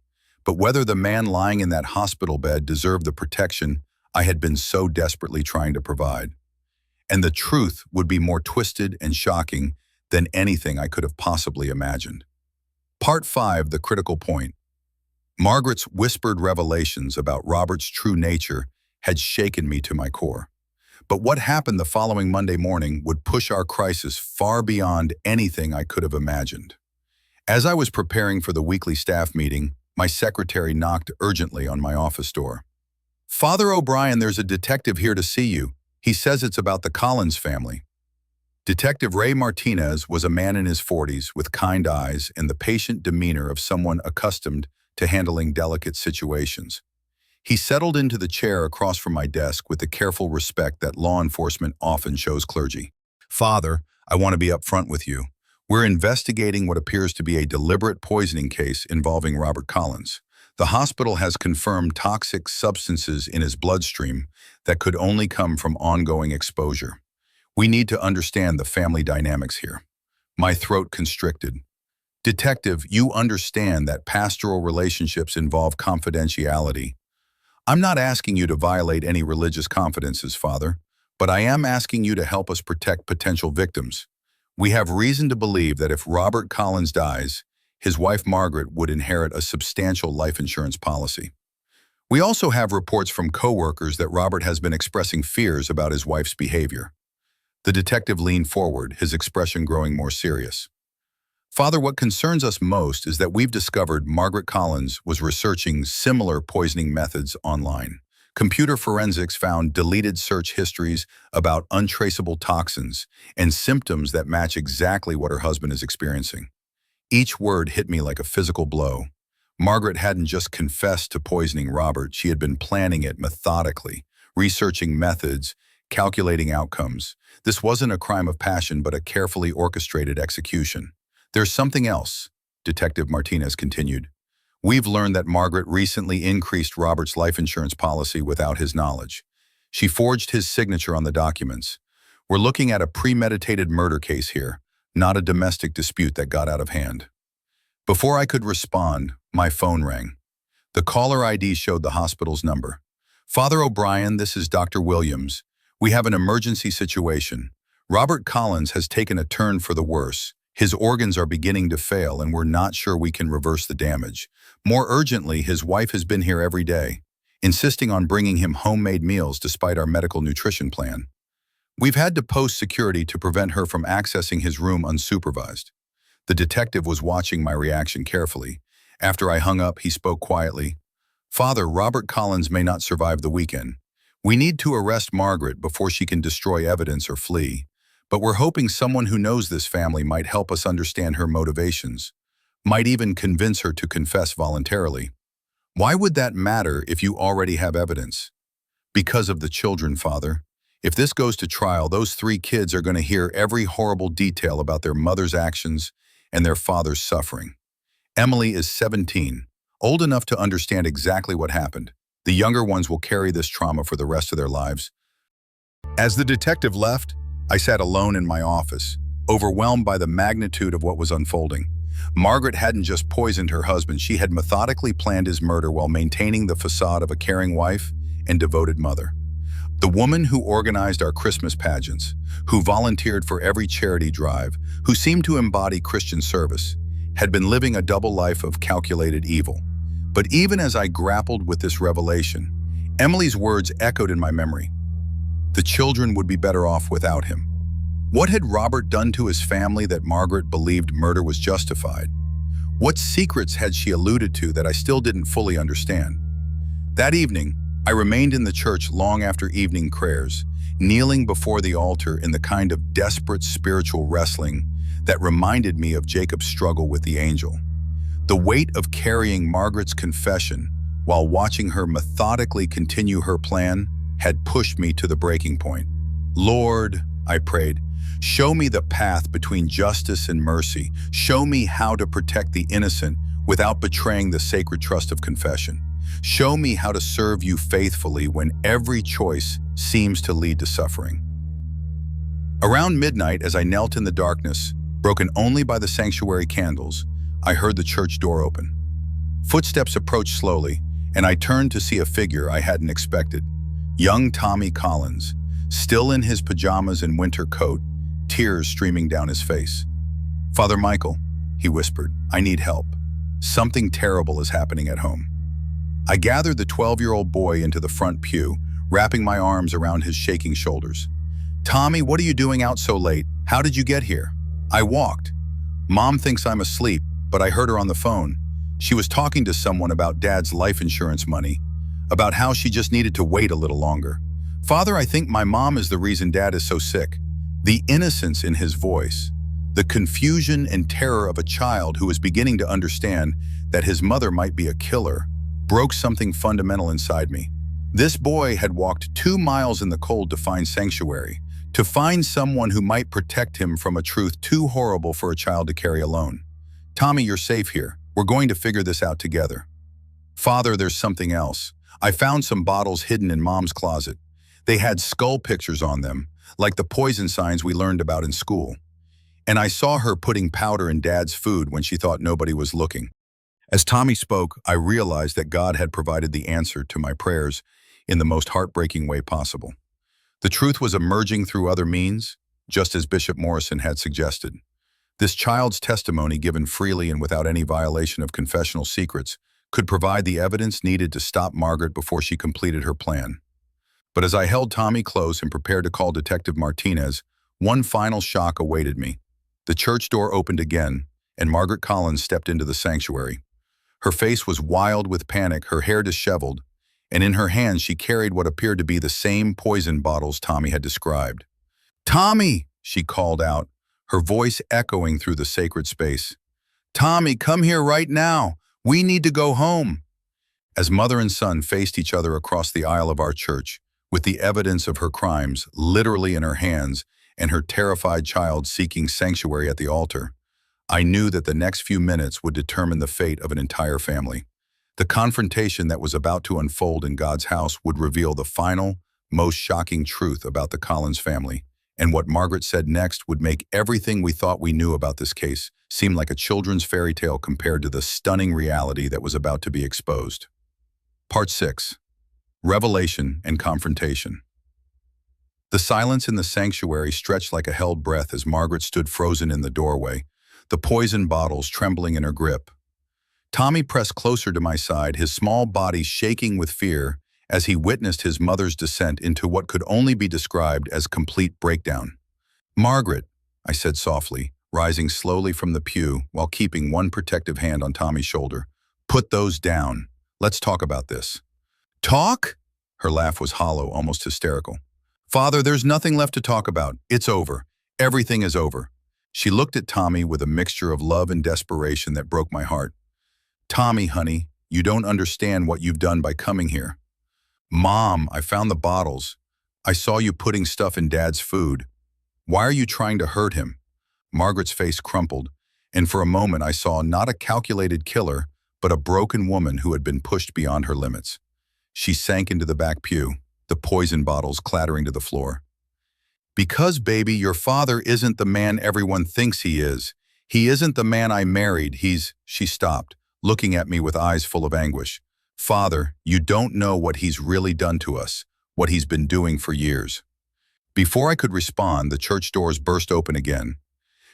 but whether the man lying in that hospital bed deserved the protection I had been so desperately trying to provide. And the truth would be more twisted and shocking than anything I could have possibly imagined. Part 5, the critical point. Margaret's whispered revelations about Robert's true nature had shaken me to my core. But what happened the following Monday morning would push our crisis far beyond anything I could have imagined. As I was preparing for the weekly staff meeting, my secretary knocked urgently on my office door. "Father O'Brien, there's a detective here to see you. He says it's about the Collins family." Detective Ray Martinez was a man in his 40s with kind eyes and the patient demeanor of someone accustomed to handling delicate situations. He settled into the chair across from my desk with the careful respect that law enforcement often shows clergy. "Father, I want to be upfront with you. We're investigating what appears to be a deliberate poisoning case involving Robert Collins. The hospital has confirmed toxic substances in his bloodstream that could only come from ongoing exposure. We need to understand the family dynamics here." My throat constricted. "Detective, you understand that pastoral relationships involve confidentiality. I'm not asking you to violate any religious confidences, Father, but I am asking you to help us protect potential victims. We have reason to believe that if Robert Collins dies, his wife Margaret would inherit a substantial life insurance policy. We also have reports from coworkers that Robert has been expressing fears about his wife's behavior." The detective leaned forward, his expression growing more serious. "Father, what concerns us most is that we've discovered Margaret Collins was researching similar poisoning methods online. Computer forensics found deleted search histories about untraceable toxins and symptoms that match exactly what her husband is experiencing." Each word hit me like a physical blow. Margaret hadn't just confessed to poisoning Robert, she had been planning it methodically, researching methods, calculating outcomes. This wasn't a crime of passion, but a carefully orchestrated execution. "There's something else," Detective Martinez continued. "We've learned that Margaret recently increased Robert's life insurance policy without his knowledge. She forged his signature on the documents. We're looking at a premeditated murder case here, not a domestic dispute that got out of hand." Before I could respond, my phone rang. The caller ID showed the hospital's number. "Father O'Brien, this is Dr. Williams. We have an emergency situation. Robert Collins has taken a turn for the worse. His organs are beginning to fail and we're not sure we can reverse the damage. More urgently, his wife has been here every day, insisting on bringing him homemade meals despite our medical nutrition plan. We've had to post security to prevent her from accessing his room unsupervised. The detective was watching my reaction carefully. After I hung up, he spoke quietly. "Father, Robert Collins may not survive the weekend. We need to arrest Margaret before she can destroy evidence or flee. But we're hoping someone who knows this family might help us understand her motivations, might even convince her to confess voluntarily." "Why would that matter if you already have evidence?" "Because of the children, Father. If this goes to trial, those 3 kids are going to hear every horrible detail about their mother's actions and their father's suffering. Emily is 17, old enough to understand exactly what happened. The younger ones will carry this trauma for the rest of their lives." As the detective left, I sat alone in my office, overwhelmed by the magnitude of what was unfolding. Margaret hadn't just poisoned her husband, she had methodically planned his murder while maintaining the facade of a caring wife and devoted mother. The woman who organized our Christmas pageants, who volunteered for every charity drive, who seemed to embody Christian service, had been living a double life of calculated evil. But even as I grappled with this revelation, Emily's words echoed in my memory. The children would be better off without him. What had Robert done to his family that Margaret believed murder was justified? What secrets had she alluded to that I still didn't fully understand? That evening, I remained in the church long after evening prayers, kneeling before the altar in the kind of desperate spiritual wrestling that reminded me of Jacob's struggle with the angel. The weight of carrying Margaret's confession while watching her methodically continue her plan had pushed me to the breaking point. "Lord," I prayed, "show me the path between justice and mercy. Show me how to protect the innocent without betraying the sacred trust of confession. Show me how to serve you faithfully when every choice seems to lead to suffering." Around midnight, as I knelt in the darkness, broken only by the sanctuary candles, I heard the church door open. Footsteps approached slowly, and I turned to see a figure I hadn't expected. Young Tommy Collins, still in his pajamas and winter coat, tears streaming down his face. "Father Michael," he whispered, "I need help. Something terrible is happening at home." I gathered the 12-year-old boy into the front pew, wrapping my arms around his shaking shoulders. "Tommy, what are you doing out so late? How did you get here?" "I walked. Mom thinks I'm asleep, but I heard her on the phone. She was talking to someone about Dad's life insurance money, about how she just needed to wait a little longer. Father, I think my mom is the reason Dad is so sick." The innocence in his voice, the confusion and terror of a child who is beginning to understand that his mother might be a killer, broke something fundamental inside me. This boy had walked 2 miles in the cold to find sanctuary, to find someone who might protect him from a truth too horrible for a child to carry alone. "Tommy, you're safe here. We're going to figure this out together." "Father, there's something else. I found some bottles hidden in Mom's closet. They had skull pictures on them, like the poison signs we learned about in school. And I saw her putting powder in Dad's food when she thought nobody was looking." As Tommy spoke, I realized that God had provided the answer to my prayers in the most heartbreaking way possible. The truth was emerging through other means, just as Bishop Morrison had suggested. This child's testimony, given freely and without any violation of confessional secrets, could provide the evidence needed to stop Margaret before she completed her plan. But as I held Tommy close and prepared to call Detective Martinez, one final shock awaited me. The church door opened again, and Margaret Collins stepped into the sanctuary. Her face was wild with panic, her hair disheveled, and in her hands she carried what appeared to be the same poison bottles Tommy had described. "Tommy!" she called out, her voice echoing through the sacred space. "Tommy, come here right now. We need to go home." As mother and son faced each other across the aisle of our church, with the evidence of her crimes literally in her hands and her terrified child seeking sanctuary at the altar, I knew that the next few minutes would determine the fate of an entire family. The confrontation that was about to unfold in God's house would reveal the final, most shocking truth about the Collins family, and what Margaret said next would make everything we thought we knew about this case seem like a children's fairy tale compared to the stunning reality that was about to be exposed. Part 6. Revelation and Confrontation. The silence in the sanctuary stretched like a held breath as Margaret stood frozen in the doorway, the poison bottles trembling in her grip. Tommy pressed closer to my side, his small body shaking with fear as he witnessed his mother's descent into what could only be described as complete breakdown. "Margaret," I said softly, rising slowly from the pew while keeping one protective hand on Tommy's shoulder. "Put those down. Let's talk about this." "Talk?" Her laugh was hollow, almost hysterical. "Father, there's nothing left to talk about. It's over. Everything is over." She looked at Tommy with a mixture of love and desperation that broke my heart. "Tommy, honey, you don't understand what you've done by coming here." "Mom, I found the bottles. I saw you putting stuff in Dad's food. Why are you trying to hurt him?" Margaret's face crumpled, and for a moment I saw not a calculated killer, but a broken woman who had been pushed beyond her limits. She sank into the back pew, the poison bottles clattering to the floor. "Because, baby, your father isn't the man everyone thinks he is. He isn't the man I married. She stopped, looking at me with eyes full of anguish. "Father, you don't know what he's really done to us, what he's been doing for years." Before I could respond, the church doors burst open again.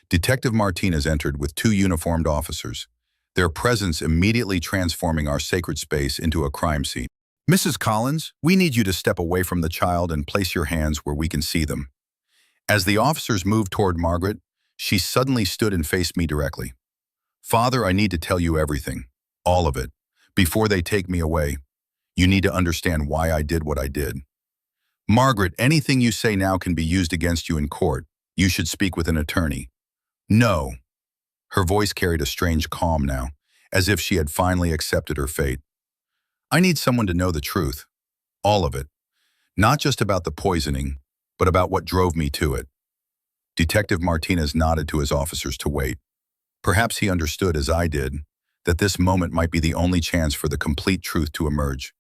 Detective Martinez entered with 2 uniformed officers, their presence immediately transforming our sacred space into a crime scene. "Mrs. Collins, we need you to step away from the child and place your hands where we can see them." As the officers moved toward Margaret, she suddenly stood and faced me directly. "Father, I need to tell you everything, all of it, before they take me away. You need to understand why I did what I did." "Margaret, anything you say now can be used against you in court. You should speak with an attorney." "No." Her voice carried a strange calm now, as if she had finally accepted her fate. "I need someone to know the truth. All of it. Not just about the poisoning, but about what drove me to it." Detective Martinez nodded to his officers to wait. Perhaps he understood, as I did, that this moment might be the only chance for the complete truth to emerge.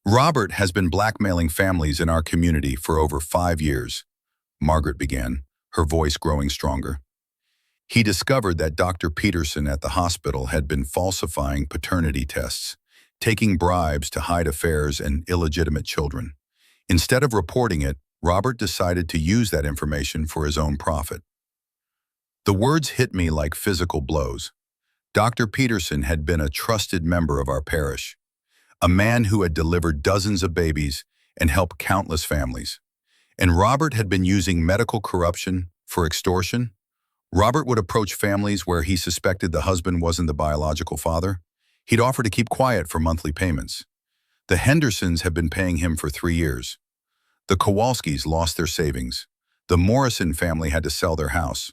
"Robert has been blackmailing families in our community for over 5 years," Margaret began, her voice growing stronger. "He discovered that Dr. Peterson at the hospital had been falsifying paternity tests, taking bribes to hide affairs and illegitimate children. Instead of reporting it, Robert decided to use that information for his own profit." The words hit me like physical blows. Dr. Peterson had been a trusted member of our parish, a man who had delivered dozens of babies and helped countless families. And Robert had been using medical corruption for extortion. Robert would approach families where he suspected the husband wasn't the biological father. He'd offer to keep quiet for monthly payments. The Hendersons had been paying him for 3 years. The Kowalskis lost their savings. The Morrison family had to sell their house.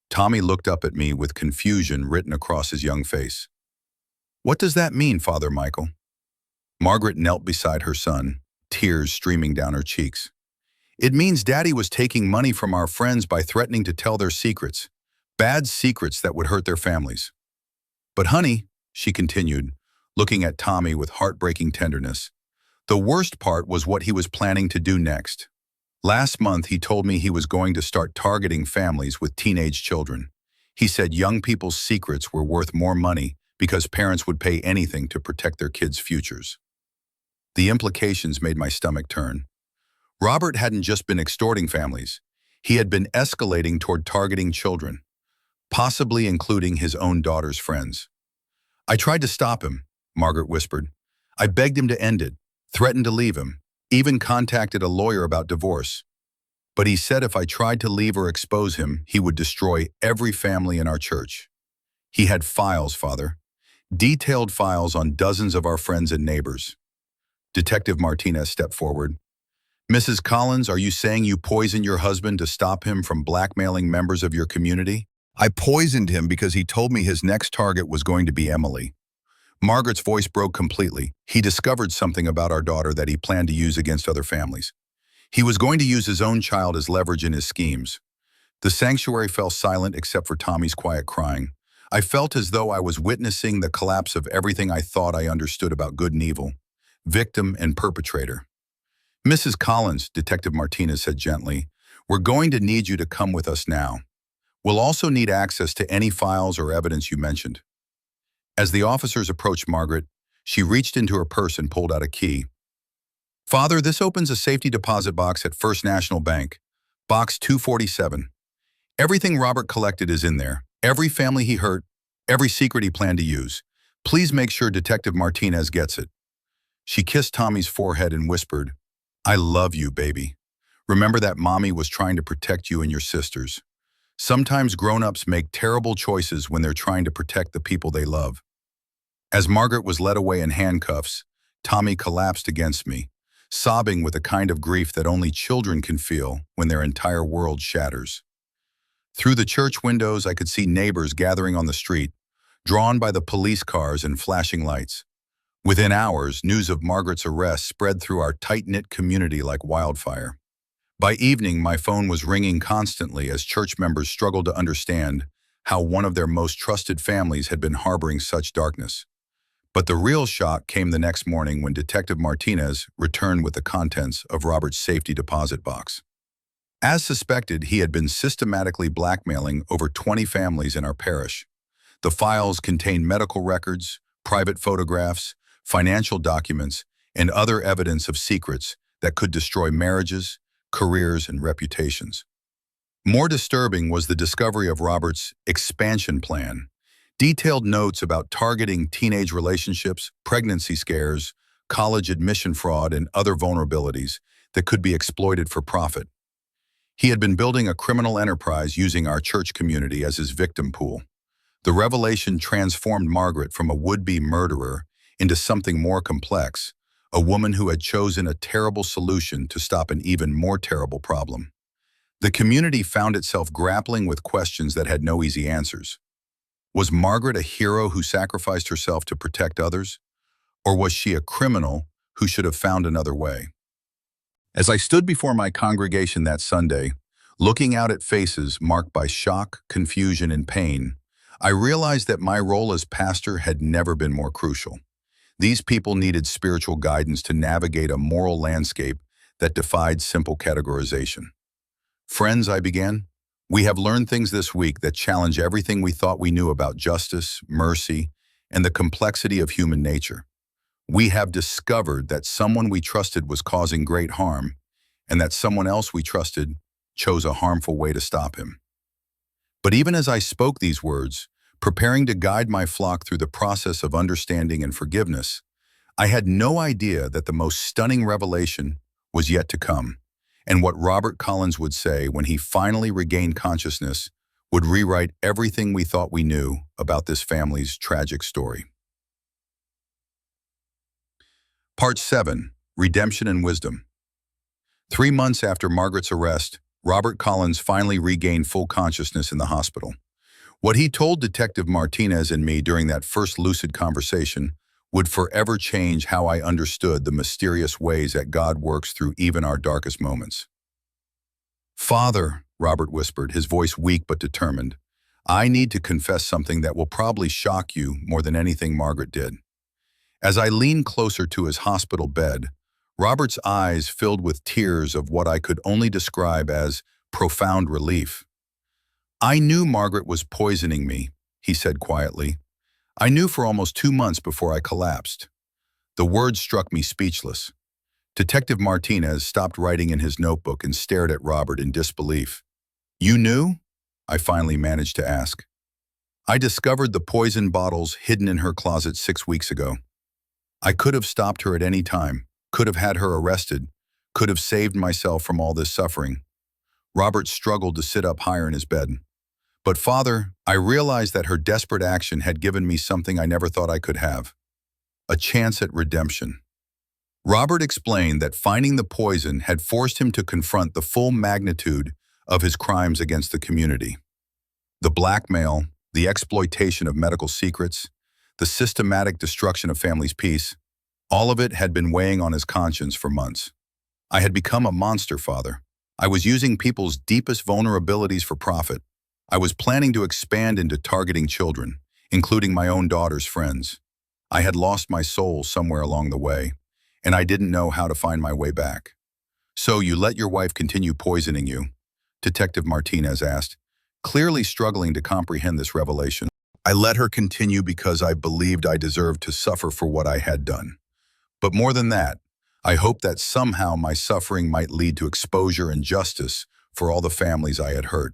Tommy looked up at me with confusion written across his young face. "What does that mean, Father Michael?" Margaret knelt beside her son, tears streaming down her cheeks. "It means Daddy was taking money from our friends by threatening to tell their secrets, bad secrets that would hurt their families. But honey," she continued, looking at Tommy with heartbreaking tenderness, "the worst part was what he was planning to do next. Last month he told me he was going to start targeting families with teenage children. He said young people's secrets were worth more money because parents would pay anything to protect their kids' futures." The implications made my stomach turn. Robert hadn't just been extorting families. He had been escalating toward targeting children, possibly including his own daughter's friends. "I tried to stop him," Margaret whispered. "I begged him to end it, threatened to leave him, even contacted a lawyer about divorce. But he said if I tried to leave or expose him, he would destroy every family in our church. He had files, Father, detailed files on dozens of our friends and neighbors." Detective Martinez stepped forward. "Mrs. Collins, are you saying you poisoned your husband to stop him from blackmailing members of your community?" "I poisoned him because he told me his next target was going to be Emily." Margaret's voice broke completely. "He discovered something about our daughter that he planned to use against other families. He was going to use his own child as leverage in his schemes." The sanctuary fell silent except for Tommy's quiet crying. I felt as though I was witnessing the collapse of everything I thought I understood about good and evil, victim and perpetrator. "Mrs. Collins," Detective Martinez said gently, "we're going to need you to come with us now. We'll also need access to any files or evidence you mentioned." As the officers approached Margaret, she reached into her purse and pulled out a key. Father, this opens a safety deposit box at First National Bank. Box 247. Everything Robert collected is in there. Every family he hurt, every secret he planned to use. Please make sure Detective Martinez gets it. She kissed Tommy's forehead and whispered, I love you, baby. Remember that mommy was trying to protect you and your sisters. Sometimes grown-ups make terrible choices when they're trying to protect the people they love. As Margaret was led away in handcuffs, Tommy collapsed against me, sobbing with a kind of grief that only children can feel when their entire world shatters. Through the church windows, I could see neighbors gathering on the street, drawn by the police cars and flashing lights. Within hours, news of Margaret's arrest spread through our tight-knit community like wildfire. By evening, my phone was ringing constantly as church members struggled to understand how one of their most trusted families had been harboring such darkness. But the real shock came the next morning when Detective Martinez returned with the contents of Robert's safety deposit box. As suspected, he had been systematically blackmailing over 20 families in our parish. The files contained medical records, private photographs, financial documents, and other evidence of secrets that could destroy marriages, careers, and reputations. More disturbing was the discovery of Robert's expansion plan. Detailed notes about targeting teenage relationships, pregnancy scares, college admission fraud, and other vulnerabilities that could be exploited for profit. He had been building a criminal enterprise using our church community as his victim pool. The revelation transformed Margaret from a would-be murderer into something more complex, a woman who had chosen a terrible solution to stop an even more terrible problem. The community found itself grappling with questions that had no easy answers. Was Margaret a hero who sacrificed herself to protect others? Or was she a criminal who should have found another way? As I stood before my congregation that Sunday, looking out at faces marked by shock, confusion, and pain, I realized that my role as pastor had never been more crucial. These people needed spiritual guidance to navigate a moral landscape that defied simple categorization. Friends, I began, we have learned things this week that challenge everything we thought we knew about justice, mercy, and the complexity of human nature. We have discovered that someone we trusted was causing great harm, and that someone else we trusted chose a harmful way to stop him. But even as I spoke these words, preparing to guide my flock through the process of understanding and forgiveness, I had no idea that the most stunning revelation was yet to come, and what Robert Collins would say when he finally regained consciousness would rewrite everything we thought we knew about this family's tragic story. Part 7. Redemption and Wisdom. 3 months after Margaret's arrest, Robert Collins finally regained full consciousness in the hospital. What he told Detective Martinez and me during that first lucid conversation would forever change how I understood the mysterious ways that God works through even our darkest moments. Father, Robert whispered, his voice weak but determined, I need to confess something that will probably shock you more than anything Margaret did. As I leaned closer to his hospital bed, Robert's eyes filled with tears of what I could only describe as profound relief. I knew Margaret was poisoning me, he said quietly. I knew for almost 2 months before I collapsed. The words struck me speechless. Detective Martinez stopped writing in his notebook and stared at Robert in disbelief. You knew? I finally managed to ask. I discovered the poison bottles hidden in her closet 6 weeks ago. I could have stopped her at any time, could have had her arrested, could have saved myself from all this suffering. Robert struggled to sit up higher in his bed. But Father, I realized that her desperate action had given me something I never thought I could have. A chance at redemption. Robert explained that finding the poison had forced him to confront the full magnitude of his crimes against the community. The blackmail, the exploitation of medical secrets, the systematic destruction of families' peace, all of it had been weighing on his conscience for months. I had become a monster, Father. I was using people's deepest vulnerabilities for profit. I was planning to expand into targeting children, including my own daughter's friends. I had lost my soul somewhere along the way, and I didn't know how to find my way back. So you let your wife continue poisoning you? Detective Martinez asked, clearly struggling to comprehend this revelation. I let her continue because I believed I deserved to suffer for what I had done. But more than that, I hoped that somehow my suffering might lead to exposure and justice for all the families I had hurt.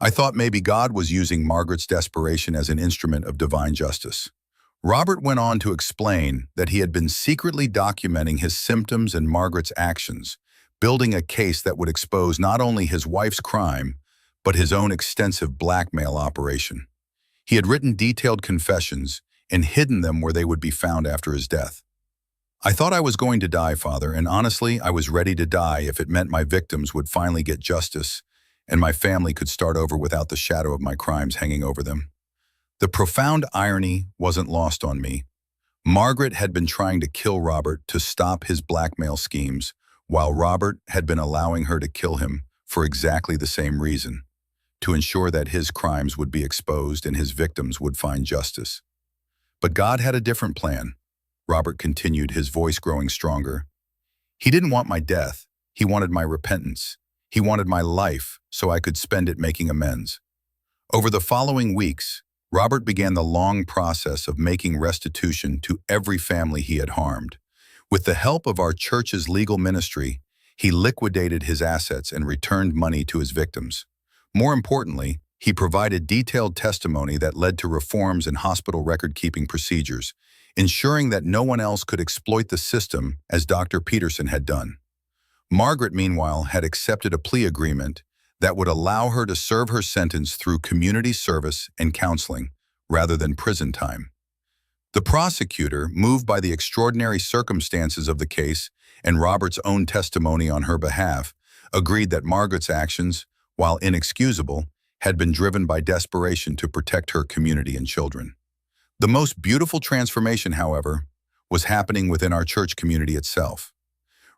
I thought maybe God was using Margaret's desperation as an instrument of divine justice. Robert went on to explain that he had been secretly documenting his symptoms and Margaret's actions, building a case that would expose not only his wife's crime, but his own extensive blackmail operation. He had written detailed confessions and hidden them where they would be found after his death. I thought I was going to die, Father, and honestly, I was ready to die if it meant my victims would finally get justice and my family could start over without the shadow of my crimes hanging over them. The profound irony wasn't lost on me. Margaret had been trying to kill Robert to stop his blackmail schemes, while Robert had been allowing her to kill him for exactly the same reason, to ensure that his crimes would be exposed and his victims would find justice. But God had a different plan. Robert continued, his voice growing stronger. He didn't want my death. He wanted my repentance. He wanted my life so I could spend it making amends. Over the following weeks, Robert began the long process of making restitution to every family he had harmed. With the help of our church's legal ministry, he liquidated his assets and returned money to his victims. More importantly, he provided detailed testimony that led to reforms in hospital record-keeping procedures, ensuring that no one else could exploit the system as Dr. Peterson had done. Margaret, meanwhile, had accepted a plea agreement that would allow her to serve her sentence through community service and counseling, rather than prison time. The prosecutor, moved by the extraordinary circumstances of the case and Robert's own testimony on her behalf, agreed that Margaret's actions, while inexcusable, had been driven by desperation to protect her community and children. The most beautiful transformation, however, was happening within our church community itself.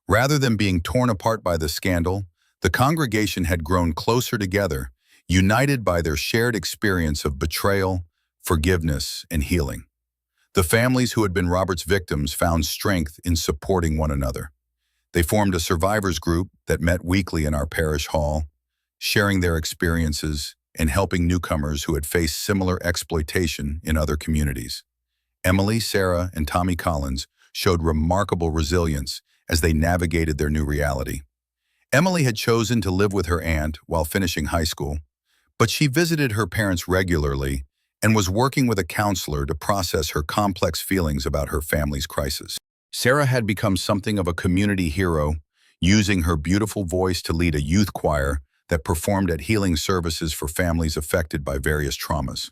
Rather than being torn apart by the scandal, the congregation had grown closer together, united by their shared experience of betrayal, forgiveness, and healing. The families who had been Robert's victims found strength in supporting one another. They formed a survivors group that met weekly in our parish hall, sharing their experiences and helping newcomers who had faced similar exploitation in other communities. Emily, Sarah, and Tommy Collins showed remarkable resilience as they navigated their new reality. Emily had chosen to live with her aunt while finishing high school, but she visited her parents regularly and was working with a counselor to process her complex feelings about her family's crisis. Sarah had become something of a community hero, using her beautiful voice to lead a youth choir that performed at healing services for families affected by various traumas.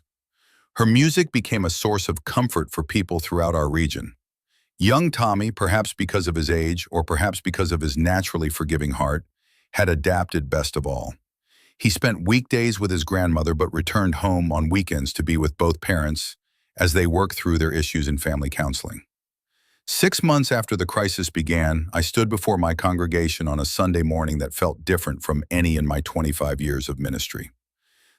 Her music became a source of comfort for people throughout our region. Young Tommy, perhaps because of his age or perhaps because of his naturally forgiving heart, had adapted best of all. He spent weekdays with his grandmother but returned home on weekends to be with both parents as they worked through their issues in family counseling. 6 months after the crisis began, I stood before my congregation on a Sunday morning that felt different from any in my 25 years of ministry.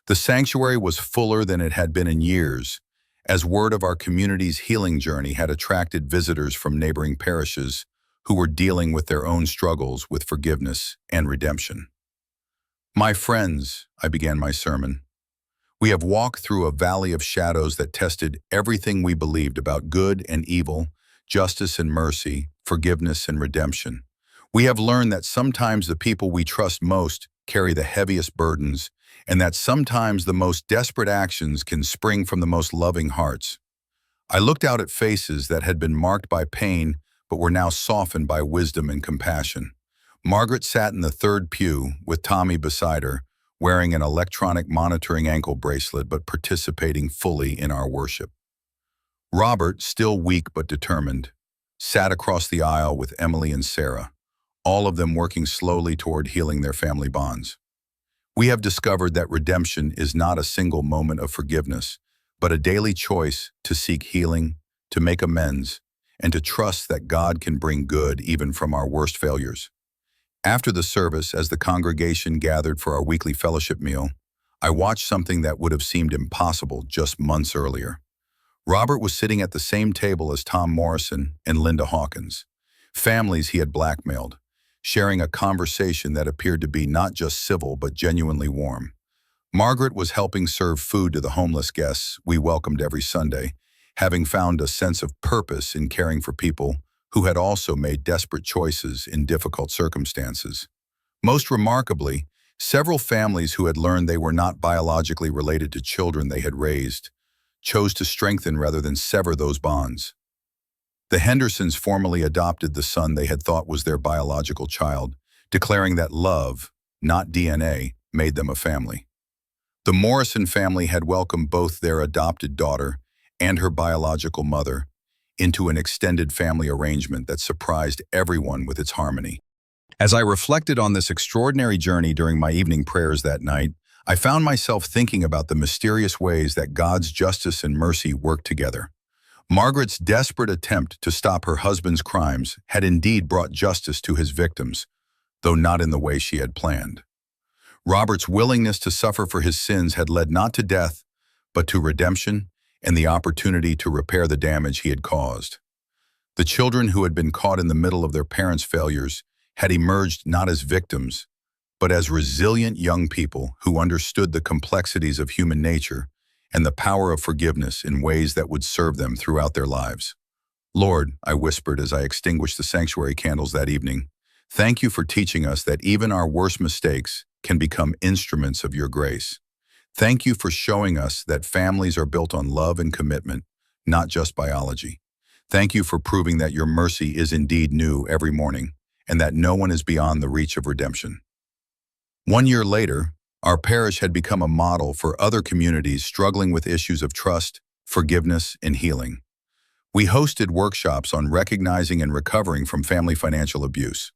The sanctuary was fuller than it had been in years, as word of our community's healing journey had attracted visitors from neighboring parishes who were dealing with their own struggles with forgiveness and redemption. My friends, I began my sermon, we have walked through a valley of shadows that tested everything we believed about good and evil, justice and mercy, forgiveness and redemption. We have learned that sometimes the people we trust most carry the heaviest burdens, and that sometimes the most desperate actions can spring from the most loving hearts. I looked out at faces that had been marked by pain but were now softened by wisdom and compassion. Margaret sat in the third pew with Tommy beside her, wearing an electronic monitoring ankle bracelet but participating fully in our worship. Robert, still weak but determined, sat across the aisle with Emily and Sarah, all of them working slowly toward healing their family bonds. We have discovered that redemption is not a single moment of forgiveness, but a daily choice to seek healing, to make amends, and to trust that God can bring good even from our worst failures. After the service, as the congregation gathered for our weekly fellowship meal, I watched something that would have seemed impossible just months earlier. Robert was sitting at the same table as Tom Morrison and Linda Hawkins, families he had blackmailed, sharing a conversation that appeared to be not just civil but genuinely warm. Margaret was helping serve food to the homeless guests we welcomed every Sunday, having found a sense of purpose in caring for people who had also made desperate choices in difficult circumstances. Most remarkably, several families who had learned they were not biologically related to children they had raised chose to strengthen rather than sever those bonds. The Hendersons formally adopted the son they had thought was their biological child, declaring that love, not DNA, made them a family. The Morrison family had welcomed both their adopted daughter and her biological mother into an extended family arrangement that surprised everyone with its harmony. As I reflected on this extraordinary journey during my evening prayers that night, I found myself thinking about the mysterious ways that God's justice and mercy work together. Margaret's desperate attempt to stop her husband's crimes had indeed brought justice to his victims, though not in the way she had planned. Robert's willingness to suffer for his sins had led not to death, but to redemption and the opportunity to repair the damage he had caused. The children who had been caught in the middle of their parents' failures had emerged not as victims, but as resilient young people who understood the complexities of human nature and the power of forgiveness in ways that would serve them throughout their lives. Lord, I whispered as I extinguished the sanctuary candles that evening, thank you for teaching us that even our worst mistakes can become instruments of your grace. Thank you for showing us that families are built on love and commitment, not just biology. Thank you for proving that your mercy is indeed new every morning and that no one is beyond the reach of redemption. 1 year later, our parish had become a model for other communities struggling with issues of trust, forgiveness, and healing. We hosted workshops on recognizing and recovering from family financial abuse.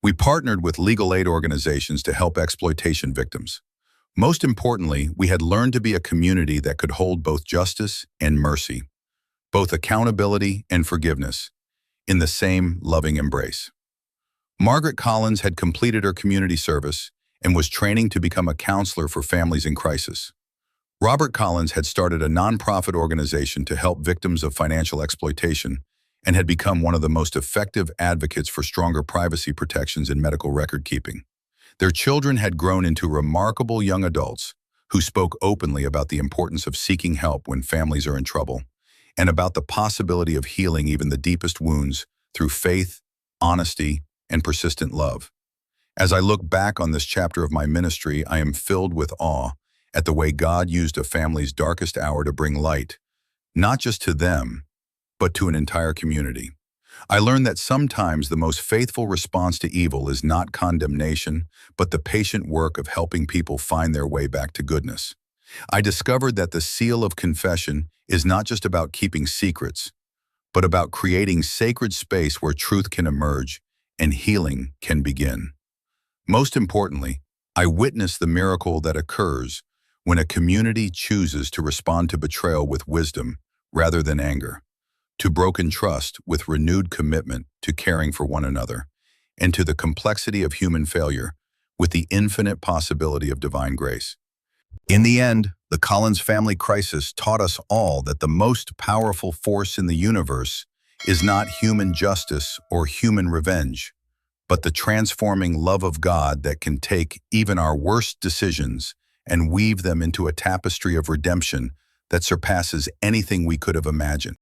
We partnered with legal aid organizations to help exploitation victims. Most importantly, we had learned to be a community that could hold both justice and mercy, both accountability and forgiveness, in the same loving embrace. Margaret Collins had completed her community service and was training to become a counselor for families in crisis. Robert Collins had started a nonprofit organization to help victims of financial exploitation and had become one of the most effective advocates for stronger privacy protections in medical record keeping. Their children had grown into remarkable young adults who spoke openly about the importance of seeking help when families are in trouble and about the possibility of healing even the deepest wounds through faith, honesty, and persistent love. As I look back on this chapter of my ministry, I am filled with awe at the way God used a family's darkest hour to bring light, not just to them, but to an entire community. I learned that sometimes the most faithful response to evil is not condemnation, but the patient work of helping people find their way back to goodness. I discovered that the seal of confession is not just about keeping secrets, but about creating sacred space where truth can emerge and healing can begin. Most importantly, I witnessed the miracle that occurs when a community chooses to respond to betrayal with wisdom rather than anger, to broken trust with renewed commitment to caring for one another, and to the complexity of human failure with the infinite possibility of divine grace. In the end, the Collins family crisis taught us all that the most powerful force in the universe is not human justice or human revenge, but the transforming love of God that can take even our worst decisions and weave them into a tapestry of redemption that surpasses anything we could have imagined.